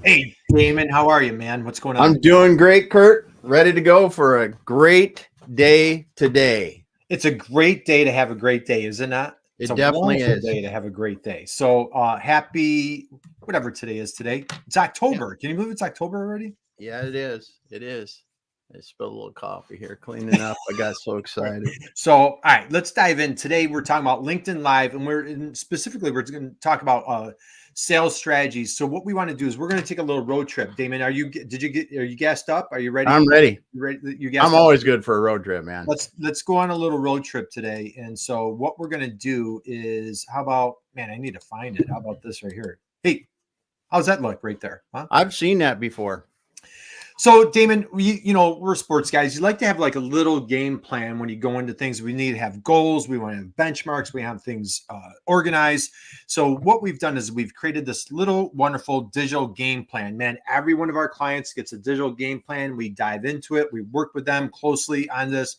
Hey, Damon, how are you, man? What's going on? I'm doing great, Curt. Ready to go for a great day today. It's a great day to have a great day, is it not? It's It a definitely wonderful is. day to have a great day. So, happy whatever today is today. It's Yeah, October. Can you believe it's October already? yeah, it is. It is. I spilled a little coffee here, cleaning up. I got so Right. excited. So, all right, let's dive in. Today, we're talking about LinkedIn Live, and specifically we're going to talk about sales strategies. So, what we want to do is we're going to take a little road trip. Damon, are you gassed up? Are you ready? I'm ready. You ready? You I'm gassed up? always good for a road trip, man. Let's go on a little road trip today. And so what we're gonna do is, how about, man, I need to find it. How about this right here? Hey, how's that look right there? Huh? I've seen that before. So Damon, we're sports guys. You like to have like a little game plan when you go into things. We need to have goals. We want to have benchmarks. We have things organized. So what we've done is we've created this little wonderful digital game plan. Man, every one of our clients gets a digital game plan. We dive into it. We work with them closely on this.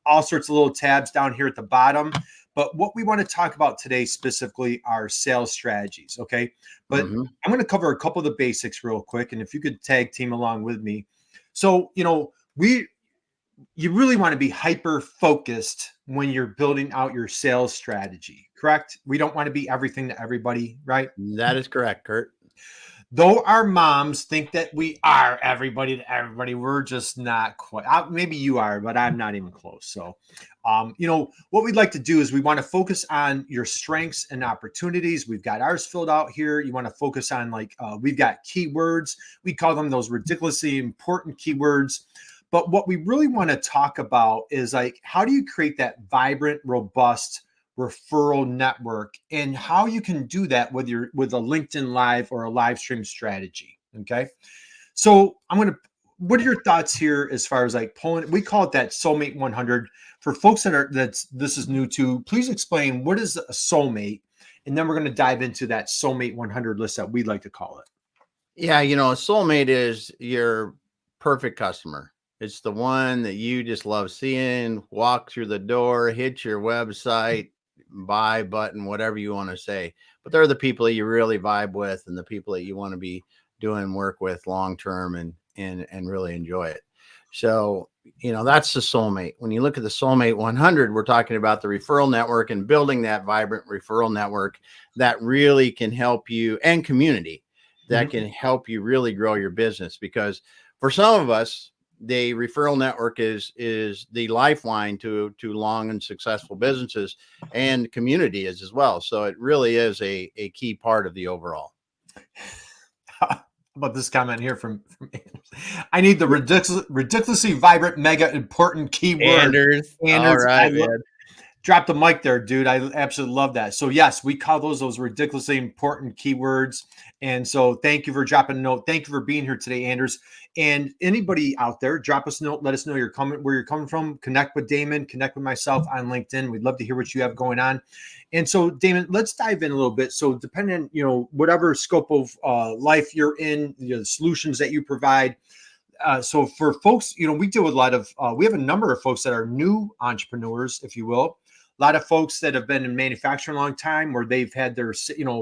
All sorts of little tabs down here at the bottom. But what we want to talk about today specifically are sales strategies. Okay. But I'm going to cover a couple of the basics real quick. And if you could tag team along with me. So, you really want to be hyper focused when you're building out your sales strategy, correct? We don't want to be everything to everybody, right? That is correct, Curt. Though our moms think that we are everybody to everybody, we're just not quite. Maybe you are, but I'm not even close. So, what we'd like to do is we want to focus on your strengths and opportunities. We've got ours filled out here. You want to focus on we've got keywords. We call them those ridiculously important keywords. But what we really want to talk about is how do you create that vibrant, robust referral network and how you can do that with a LinkedIn Live or a live stream strategy. Okay. So what are your thoughts here as far as pulling, we call it that soulmate 100 for folks this is new to, please explain what is a soulmate. And then we're going to dive into that soulmate 100 list that we'd like to call it. Yeah, a soulmate is your perfect customer. It's the one that you just love seeing, walk through the door, hit your website, buy button, whatever you want to say. But they're the people that you really vibe with and the people that you want to be doing work with long term and really enjoy it. So, that's the soulmate. When you look at the soulmate 100, we're talking about the referral network and building that vibrant referral network that really can help you, and community that can help you really grow your business. Because for some of us, the referral network is the lifeline to long and successful businesses, and community is as well. So it really is a key part of the overall. How about this comment here from I need the ridiculously vibrant, mega important keyword. Anders. All right, man. Drop the mic there, dude. I absolutely love that. So yes, we call those ridiculously important keywords. And so thank you for dropping a note. Thank you for being here today, Anders. And anybody out there, drop us a note. Let us know where you're coming from. Connect with Damon, connect with myself on LinkedIn. We'd love to hear what you have going on. And so, Damon, let's dive in a little bit. So depending on, whatever scope of life you're in, the solutions that you provide. So for folks, we deal with a lot of, we have a number of folks that are new entrepreneurs, if you will. A lot of folks that have been in manufacturing a long time, where they've had their,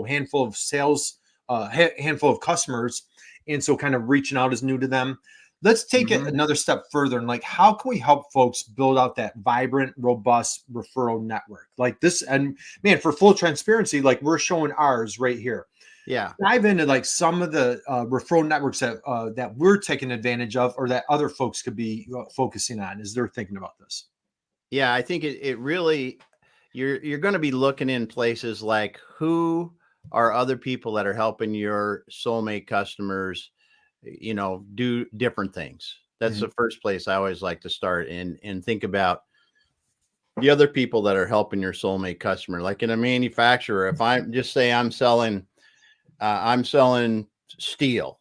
handful of sales, handful of customers. And so kind of reaching out is new to them. Let's take it another step further. And how can we help folks build out that vibrant, robust referral network like this? And man, for full transparency, we're showing ours right here. Yeah. Dive into some of the referral networks that we're taking advantage of, or that other folks could be focusing on as they're thinking about this. Yeah, I think it really, you're going to be looking in places like who are other people that are helping your soulmate customers, do different things. That's the first place I always like to start and think about the other people that are helping your soulmate customer. Like in a manufacturer, if I just say I'm selling steel,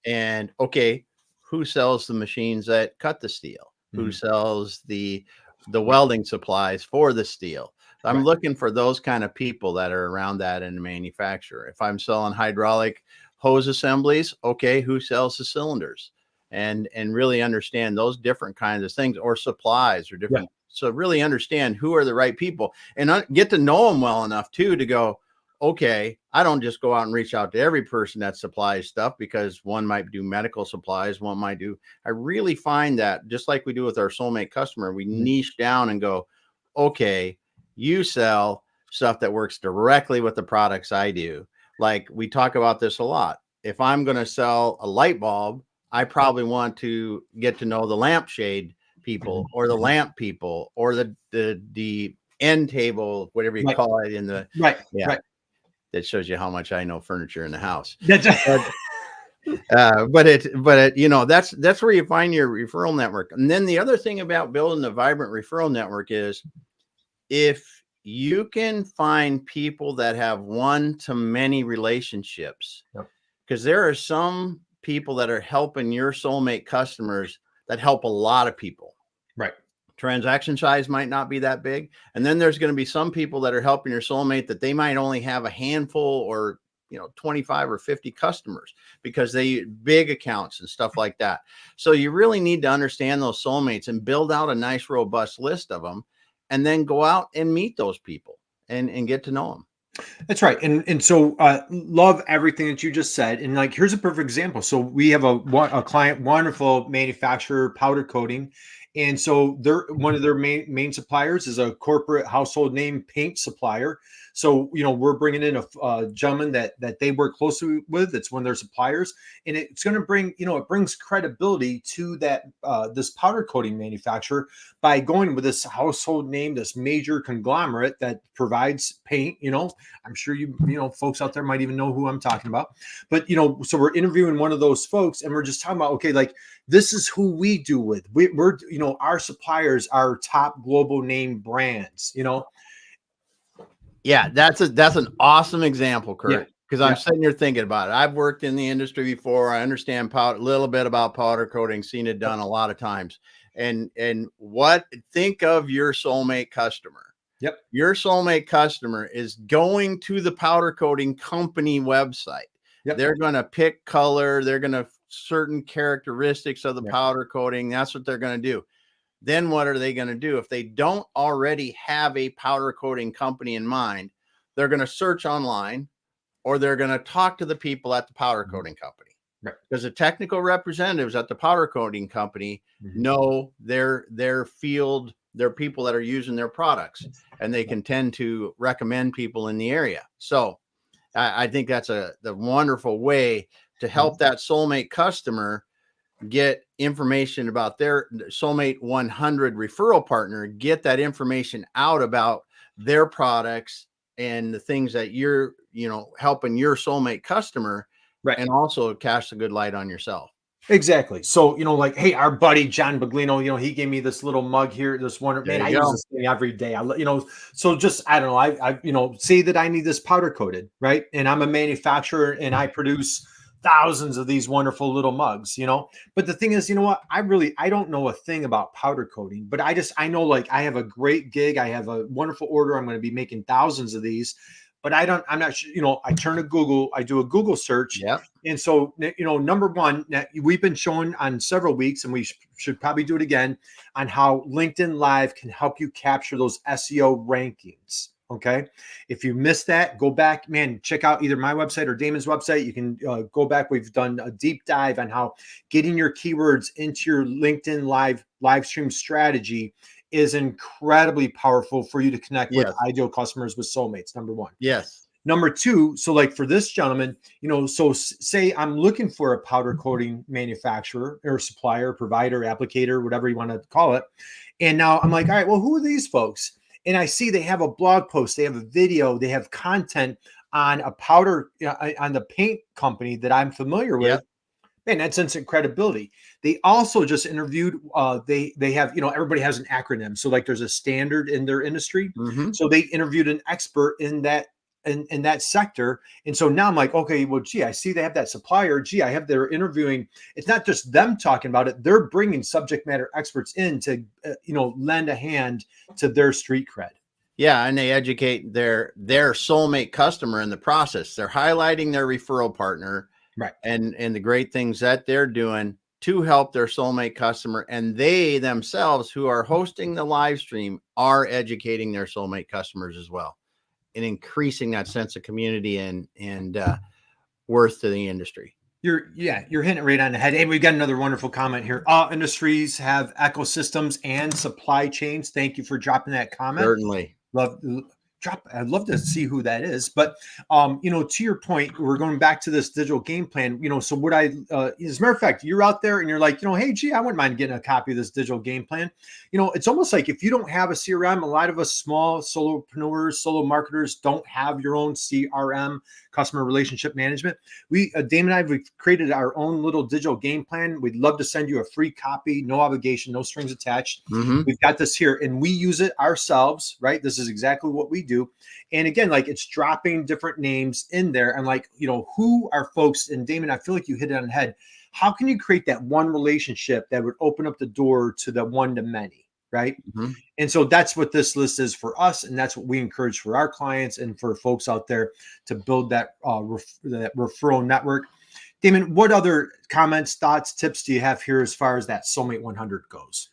and okay, who sells the machines that cut the steel? Who sells the welding supplies for the steel? I'm looking for those kind of people that are around that in the manufacturer. If I'm selling hydraulic hose assemblies, okay, who sells the cylinders? And really understand those different kinds of things, or supplies or different. So really understand who are the right people and get to know them well enough too, to go, okay, I don't just go out and reach out to every person that supplies stuff, because one might do medical supplies, one might do, I really find that just like we do with our soulmate customer, we niche down and go, okay, you sell stuff that works directly with the products I do. Like we talk about this a lot. If I'm going to sell a light bulb, I probably want to get to know the lampshade people or the lamp people or the end table, whatever you call it in the, right. That shows you how much I know furniture in the house. That's But it, you know, that's where you find your referral network. And then the other thing about building a vibrant referral network is if you can find people that have one-to-many relationships, because there are some people that are helping your soulmate customers that help a lot of people. Right. Transaction size might not be that big. And then there's going to be some people that are helping your soulmate that they might only have a handful or, you know, 25 or 50 customers because they big accounts and stuff like that. So you really need to understand those soulmates and build out a nice, robust list of them, and then go out and meet those people and get to know them. That's right. And so love everything that you just said. And like, here's a perfect example. So we have a client, wonderful manufacturer, powder coating. And so they're one of their main suppliers is a corporate household name paint supplier. So, you know, we're bringing in a gentleman that they work closely with. It's one of their suppliers, and it's going to bring, you know, it brings credibility to that this powder coating manufacturer by going with this household name, this major conglomerate that provides paint. You know, I'm sure you know, folks out there might even know who I'm talking about. But, you know, so we're interviewing one of those folks, and we're just talking about, okay, like this is who we do with. We're you know, our suppliers are top global name brands. You know. Yeah, that's an awesome example, Curt, because I'm sitting here thinking about it. I've worked in the industry before. I understand a little bit about powder coating, seen it done a lot of times. And think of your soulmate customer. Yep. Your soulmate customer is going to the powder coating company website. Yep. They're going to pick color. They're going to certain characteristics of the powder coating. That's what they're going to do. Then what are they going to do? If they don't already have a powder coating company in mind, they're going to search online, or they're going to talk to the people at the powder coating company. Right. Because the technical representatives at the powder coating company know their field, their people that are using their products, and they can tend to recommend people in the area. So I think that's the wonderful way to help that soulmate customer get information about their soulmate 100 referral partner, get that information out about their products and the things that you're, you know, helping your soulmate customer, and also cast a good light on yourself. Exactly. So, you know, like, hey, our buddy John Baglino, you know, he gave me this little mug here, this one, man, I use this thing every day. You know, so just, I don't know, I you know, say that I need this powder coated, right? And I'm a manufacturer and I produce thousands of these wonderful little mugs, you know. But the thing is, you know what, I don't know a thing about powder coating, but I know, like, I have a great gig, I have a wonderful order, I'm going to be making thousands of these, but I'm not sure, you know, I turn to Google, I do a Google search. And so, you know, number one, we've been showing on several weeks, and we should probably do it again, on how LinkedIn Live can help you capture those SEO rankings. Okay. If you missed that, go back, man, check out either my website or Damon's website. You can go back. We've done a deep dive on how getting your keywords into your LinkedIn live stream strategy is incredibly powerful for you to connect with ideal customers, with soulmates. Number one. Yes. Number two, so like for this gentleman, you know, so say I'm looking for a powder coating manufacturer or supplier, provider, applicator, whatever you want to call it. And now I'm like, all right, well, who are these folks? And I see they have a blog post, they have a video, they have content on a powder, on the paint company that I'm familiar with. Man, that's instant credibility. They also just interviewed, they have, you know, everybody has an acronym. So like there's a standard in their industry. So they interviewed an expert in that, in that sector. And so now I'm like, okay, well, gee, I see they have that supplier. Gee, I have their interviewing. It's not just them talking about it. They're bringing subject matter experts in to, you know, lend a hand to their street cred. Yeah. And they educate their soulmate customer in the process. They're highlighting their referral partner, right? And the great things that they're doing to help their soulmate customer. And they themselves, who are hosting the live stream, are educating their soulmate customers as well. increasing that sense of community and worth to the industry. You're hitting it right on the head. And we've got another wonderful comment here. All industries have ecosystems and supply chains. Thank you for dropping that comment. Certainly. I'd love to see who that is. But to your point, we're going back to this digital game plan. So what as a matter of fact, you're out there and you're like, hey, gee, I wouldn't mind getting a copy of this digital game plan. It's almost like if you don't have a CRM, a lot of us small solopreneurs, solo marketers don't have your own CRM, customer relationship management. Dame and I, we've created our own little digital game plan. We'd love to send you a free copy, no obligation, no strings attached. Mm-hmm. We've got this here and we use it ourselves, right? This is exactly what we do. And again, like it's dropping different names in there and like, who are folks, and Damon, I feel like you hit it on the head. How can you create that one relationship that would open up the door to the one to many, right? Mm-hmm. And so that's what this list is for us. And that's what we encourage for our clients and for folks out there to build that, that referral network. Damon, what other comments, thoughts, tips do you have here as far as that Soulmate 100 goes?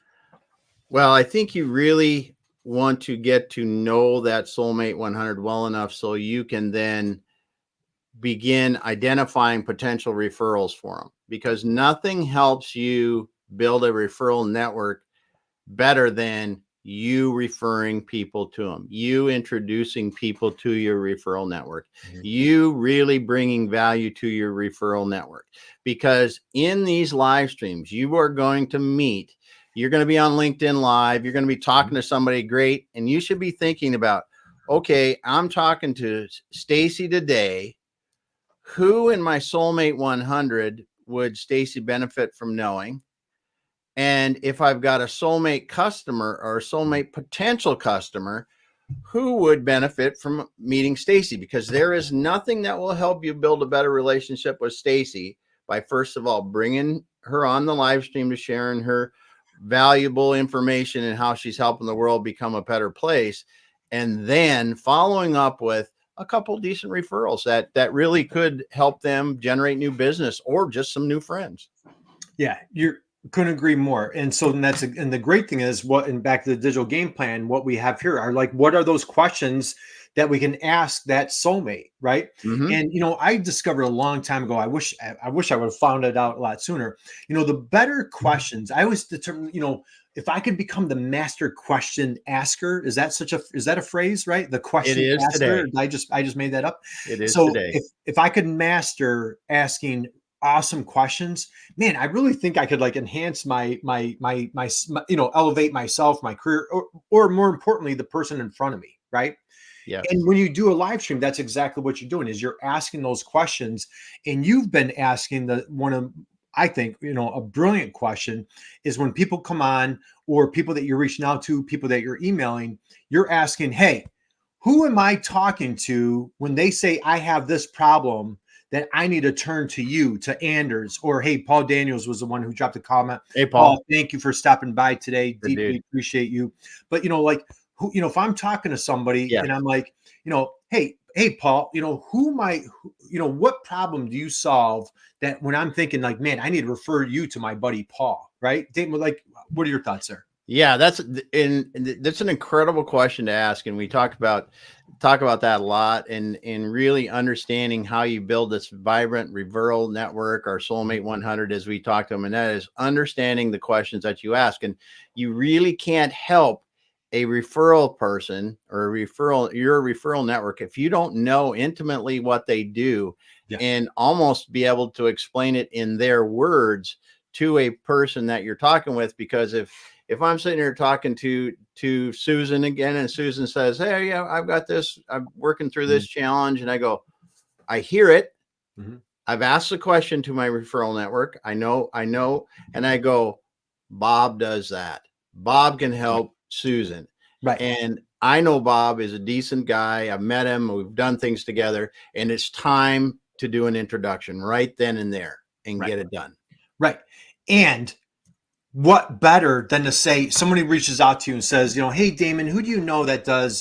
Well, I think you really want to get to know that Soulmate 100 well enough so you can then begin identifying potential referrals for them, because nothing helps you build a referral network better than you referring people to them, you introducing people to your referral network, you really bringing value to your referral network. Because in these live streams, you are going to meet, you're going to be on LinkedIn Live, you're going to be talking to somebody great, and you should be thinking about, okay, I'm talking to Stacy today. Who in my Soulmate 100 would Stacy benefit from knowing? And if I've got a Soulmate customer or a Soulmate potential customer, who would benefit from meeting Stacy? Because there is nothing that will help you build a better relationship with Stacy by, first of all, bringing her on the live stream to sharing her valuable information and how she's helping the world become a better place. And then following up with a couple decent referrals that really could help them generate new business or just some new friends. Yeah, you couldn't agree more. And so and the great thing is and back to the digital game plan, what we have here are like, what are those questions that we can ask that soulmate, right? Mm-hmm. And, I discovered a long time ago, I wish I would have found it out a lot sooner. The better questions, I always determine, if I could become the master question asker, is that a phrase, right? The question it is asker. Today. I just made that up. It is so today. If I could master asking awesome questions, man, I really think I could like enhance my elevate myself, my career, or more importantly, the person in front of me, right? Yeah. And when you do a live stream, that's exactly what you're doing, is you're asking those questions. And you've been asking I think, a brilliant question is when people come on, or people that you're reaching out to, people that you're emailing, you're asking, hey, who am I talking to when they say I have this problem that I need to turn to you, to Anders, or hey, Paul Daniels was the one who dropped a comment. Hey, Paul, thank you for stopping by today. Good Deeply dude. Appreciate you. But who, if I'm talking to somebody and I'm like, hey, Paul, what problem do you solve that when I'm thinking like, man, I need to refer you to my buddy Paul, right? Dave, like, what are your thoughts there? Yeah, that's an incredible question to ask. And we talk about that a lot, and really understanding how you build this vibrant referral network, our Soulmate 100, as we talk to them. And that is understanding the questions that you ask. And you really can't help a referral person or your referral network if you don't know intimately what they do, and almost be able to explain it in their words to a person that you're talking with. Because if I'm sitting here talking to Susan again, and Susan says, hey, yeah, I've got this, I'm working through this challenge, and I go, I hear it. Mm-hmm. I've asked the question to my referral network. I know. And I go, Bob does that. Bob can help Susan. Right. And I know Bob is a decent guy. I've met him. We've done things together, and it's time to do an introduction right then and there and get it done. Right. And what better than to say, somebody reaches out to you and says, hey, Damon, who do you know that does,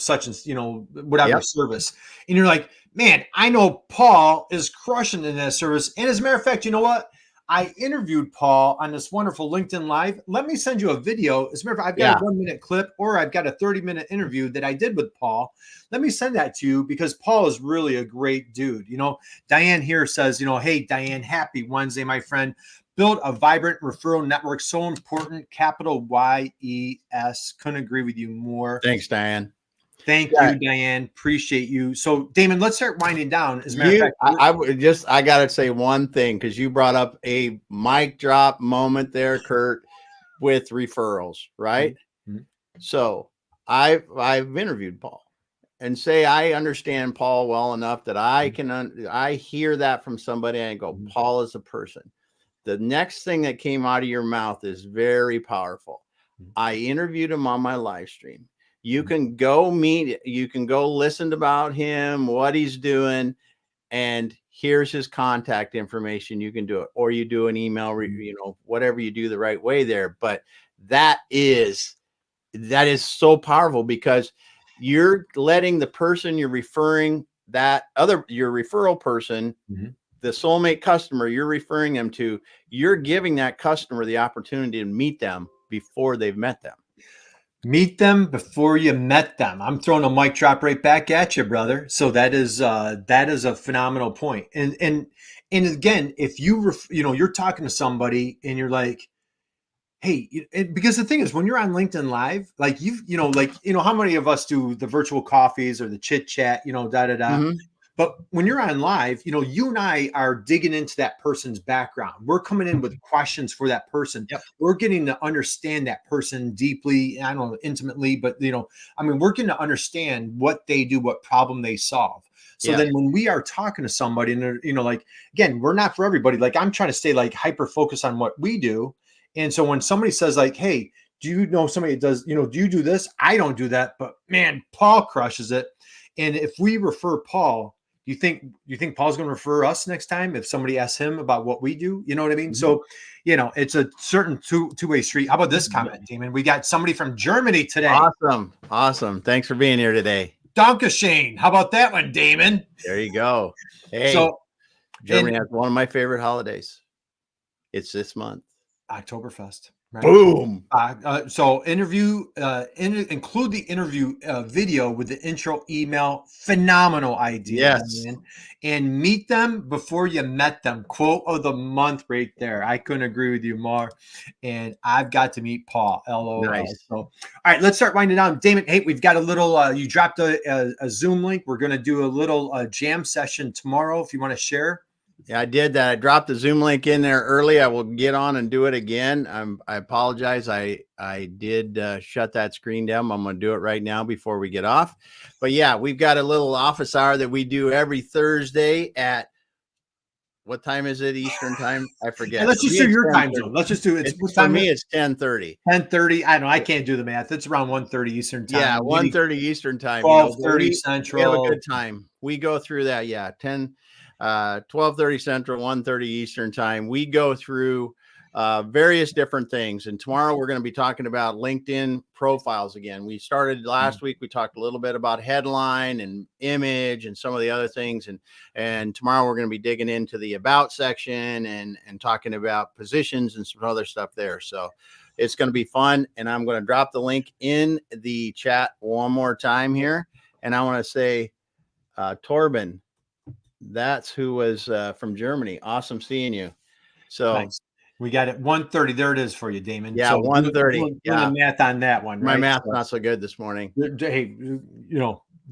such and, whatever service? And you're like, man, I know Paul is crushing in that service. And as a matter of fact, you know what? I interviewed Paul on this wonderful LinkedIn Live. Let me send you a video. As a matter of fact, I've got a 1-minute clip, or I've got a 30-minute interview that I did with Paul. Let me send that to you because Paul is really a great dude. You know, Diane here says, you know, hey, Diane, happy Wednesday, my friend. Build a vibrant referral network. So important. Capital YES. Couldn't agree with you more. Thanks, Diane. Thank you, Diane. Appreciate you. So, Damon, let's start winding down. As a matter of fact, I got to say one thing because you brought up a mic drop moment there, Curt, with referrals, right? Mm-hmm. So I've interviewed Paul, and say I understand Paul well enough that I hear that from somebody and I go, Paul is a person. The next thing that came out of your mouth is very powerful. I interviewed him on my live stream. You can go you can go listen about him, what he's doing, and here's his contact information. You can do it, or you do an email, you know, whatever you do the right way there. But that is so powerful because you're letting the person you're referring your referral person, the soulmate customer you're referring them to, you're giving that customer the opportunity to meet them before they've met them. Meet them before you met them. I'm throwing a mic drop right back at you, brother. So that is a phenomenal point. And again, if you're talking to somebody and you're like, hey, because the thing is, when you're on LinkedIn Live, like how many of us do the virtual coffees or the chit chat, But when you're on live, you and I are digging into that person's background. We're coming in with questions for that person. Yep. We're getting to understand that person deeply, I don't know, intimately, but we're getting to understand what they do, what problem they solve. So then when we are talking to somebody and again, we're not for everybody. Like I'm trying to stay like hyper focused on what we do. And so when somebody says like, hey, do you know somebody that does, do you do this? I don't do that, but man, Paul crushes it. And if we refer Paul, you think Paul's going to refer us next time if somebody asks him about what we do? You know what I mean? So, it's a certain two-way street. How about this comment, Damon? We got somebody from Germany today. Awesome. Thanks for being here today. Dankeschön. How about that one, Damon? There you go. Hey, so Germany has one of my favorite holidays. It's this month. Oktoberfest. Right? Boom. So include the interview video with the intro email. Phenomenal idea. Yes. Man. And meet them before you met them. Quote of the month right there. I couldn't agree with you more. And I've got to meet Paul. LOL. Nice. So, all right, let's start winding down. Damon, hey, we've got a little, you dropped a Zoom link. We're going to do a little jam session tomorrow if you want to share. Yeah, I did that. I dropped the Zoom link in there early. I will get on and do it again. I apologize. I did shut that screen down. I'm going to do it right now before we get off. But yeah, we've got a little office hour that we do every Thursday at what time is it Eastern time? I forget. Hey, let's just do your time zone. Let's just do it. For me, it's 10:30. 10:30. I don't know. I can't do the math. It's around 1:30 Eastern time. Yeah, 1:30 Eastern time. 12:30 Central. We have a good time. We go through that. Yeah, 12:30 Central, 1:30 Eastern time. We go through various different things. And tomorrow we're going to be talking about LinkedIn profiles again. We started last week. We talked a little bit about headline and image and some of the other things. And tomorrow we're going to be digging into the about section and talking about positions and some other stuff there. So it's going to be fun. And I'm going to drop the link in the chat one more time here. And I want to say, Torben, that's who was from Germany. Awesome seeing you. So nice. We got it 1:30. There it is for you, Damon. Yeah, so 1:30. Yeah, the math on that one. My right? math's not so good this morning. Hey,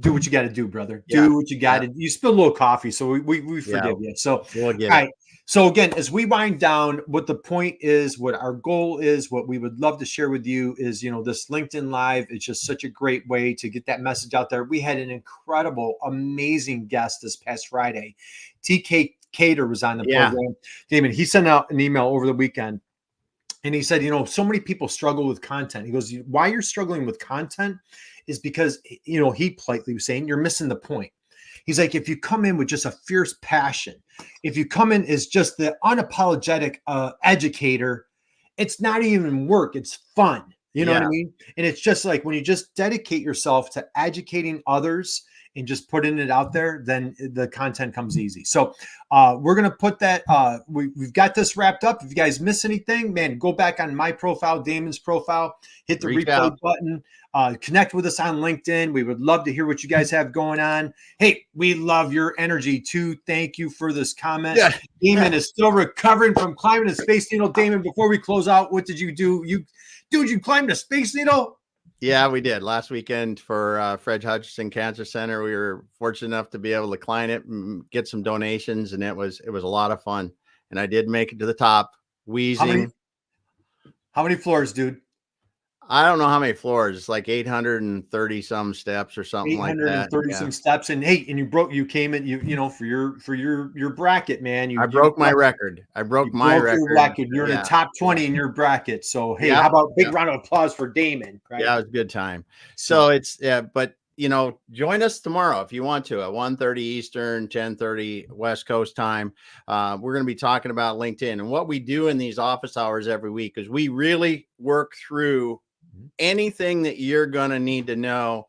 do what you got to do, brother. Do what you got to. You spilled a little coffee, so we forgive you. So we'll get all right. So again, as we wind down, what the point is, what our goal is, what we would love to share with you is, this LinkedIn Live. It's just such a great way to get that message out there. We had an incredible, amazing guest this past Friday. TK Cater was on the program. Damon, he sent out an email over the weekend and he said, so many people struggle with content. He goes, why you're struggling with content is because, he politely was saying you're missing the point. He's like, if you come in with just a fierce passion, if you come in as just the unapologetic educator, it's not even work. It's fun. You know what I mean? And it's just like when you just dedicate yourself to educating others and just putting it out there, then the content comes easy. So we're going to put that. We've got this wrapped up. If you guys miss anything, man, go back on my profile, Damon's profile, hit the replay button, connect with us on LinkedIn. We would love to hear what you guys have going on. Hey, we love your energy too. Thank you for this comment. Yeah. Damon is still recovering from climbing a Space Needle. Damon, before we close out, what did you do? You climbed a Space Needle? Yeah, we did last weekend for Fred Hutchinson Cancer Center. We were fortunate enough to be able to climb it and get some donations, and it was a lot of fun. And I did make it to the top, wheezing. How many floors, dude? I don't know how many floors. It's like 830 some steps or something like that. 830 some steps. And hey, and you came in, for your bracket, man. I broke my record. I broke my record. You're in the top 20 in your bracket. So hey, how about a big round of applause for Damon? Right? Yeah, it was a good time. So but join us tomorrow if you want to at 1:30 Eastern, 10:30 West Coast time. We're going to be talking about LinkedIn and what we do in these office hours every week, because we really work through anything that you're going to need to know,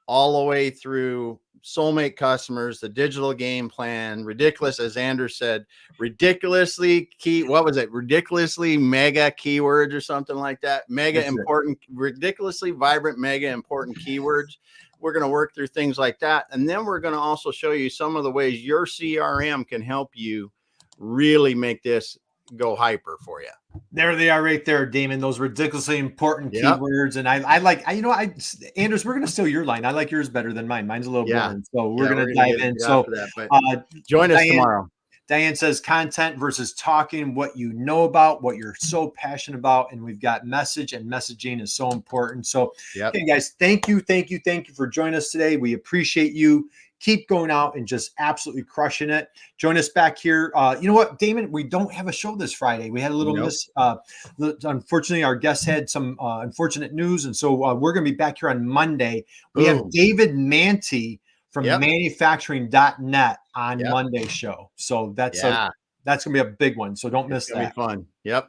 all the way through soulmate customers, the digital game plan, ridiculous, as Andrew said, ridiculously mega keywords or something like that. Ridiculously vibrant, mega important keywords. We're going to work through things like that. And then we're going to also show you some of the ways your CRM can help you really make this go hyper for you. There they are right there, Damon. Those ridiculously important keywords. And I like, Anders, we're going to steal your line. I like yours better than mine. Mine's a little boring. So we're going to dive in. So join us tomorrow. Diane says content versus talking, what you know about, what you're so passionate about. And we've got message, and messaging is so important. So, okay, guys, thank you for joining us today. We appreciate you. Keep going out and just absolutely crushing it. Join us back here. You know what, Damon? We don't have a show this Friday. We had a little miss. Unfortunately, our guest had some unfortunate news. And so we're going to be back here on Monday. We have David Manti from manufacturing.net on Monday's show. So that's going to be a big one. So don't miss that. It'll be fun. Yep.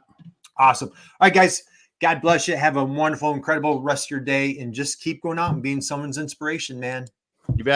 Awesome. All right, guys. God bless you. Have a wonderful, incredible rest of your day. And just keep going out and being someone's inspiration, man. You bet.